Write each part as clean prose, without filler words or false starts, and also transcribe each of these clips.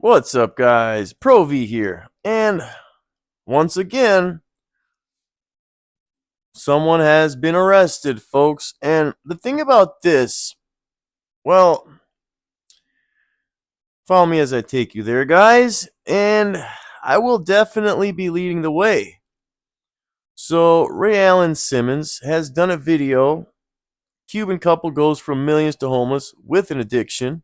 What's up, guys? Pro V here. And once again, someone has been arrested, folks. And the thing about this, well, follow me as I take you there, guys. And I will definitely be leading the way. So, Ray Allen Simmons has done a video. Cuban couple goes from millions to homeless with an addiction.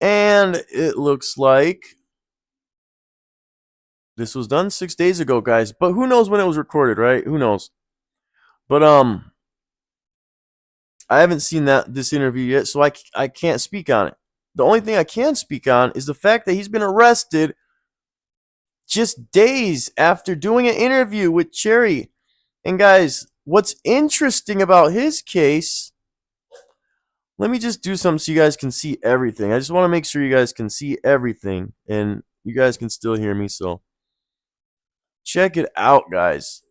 And it looks like this was done 6 days ago, guys. But who knows when it was recorded, right? Who knows? But I haven't seen this interview yet, so I can't speak on it. The only thing I can speak on is the fact that he's been arrested just days after doing an interview with Cherry. And guys, what's interesting about his case, let me just do something so you guys can see everything. I just want to make sure you guys can see everything and you guys can still hear me, so check it out, guys.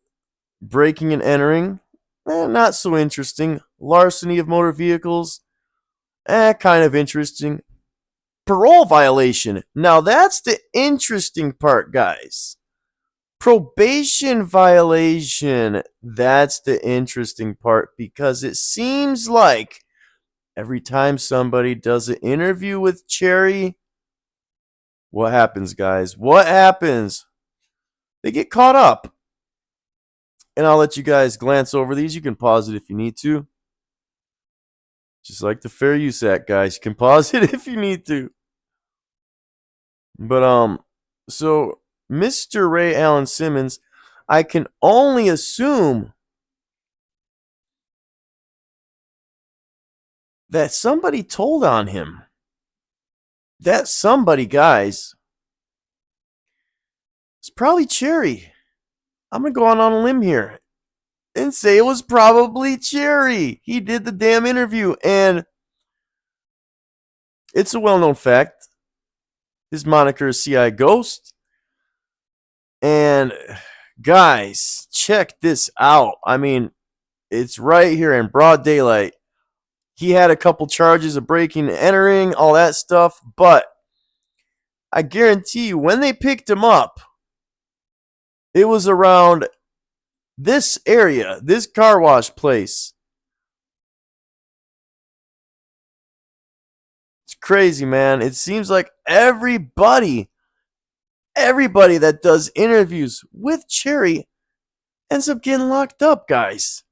Breaking and entering, not so interesting. Larceny of motor vehicles, kind of interesting. Parole violation. Now that's the interesting part, guys. Probation violation. That's the interesting part because it seems like every time somebody does an interview with Cherry, what happens, guys? What happens? They get caught up. And I'll let you guys glance over these. You can pause it if you need to. Just like the Fair Use Act, guys. You can pause it if you need to. But, so Mr. Ray Allen Simmons, I can only assume that somebody told on him. That somebody, guys, it's probably Cherry. I'm going to go on a limb here and say it was probably Cherry. He did the damn interview, and it's a well-known fact. His moniker is CI Ghost. And guys, check this out. I mean, it's right here in broad daylight. He had a couple charges of breaking and entering, all that stuff, but I guarantee you, when they picked him up, it was around this area, this car wash place. It's crazy, man. It seems like everybody that does interviews with Cherry ends up getting locked up, guys.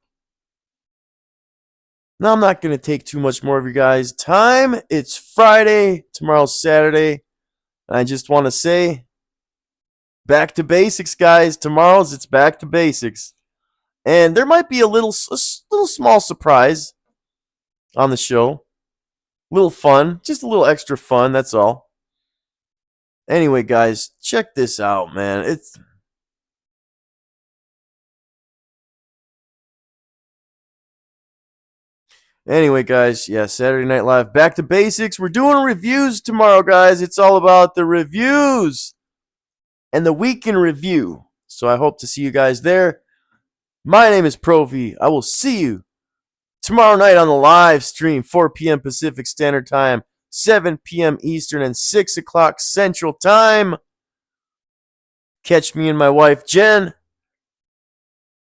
Now, I'm not going to take too much more of your guys' time. It's Friday. Tomorrow's Saturday. And I just want to say, back to basics, guys. Tomorrow's it's back to basics. And there might be a little small surprise on the show. Little fun. Just a little extra fun, that's all. Anyway, guys, check this out, man. Anyway, guys, yeah, Saturday Night Live. Back to basics. We're doing reviews tomorrow, guys. It's all about the reviews and the weekend review. So I hope to see you guys there. My name is Pro V. I will see you tomorrow night on the live stream, 4 p.m. Pacific Standard Time, 7 p.m. Eastern, and 6 o'clock Central Time. Catch me and my wife, Jen,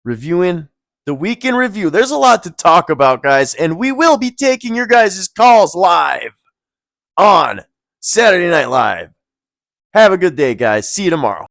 reviewing the weekend review. There's a lot to talk about, guys, and we will be taking your guys' calls live on Saturday Night Live. Have a good day, guys. See you tomorrow.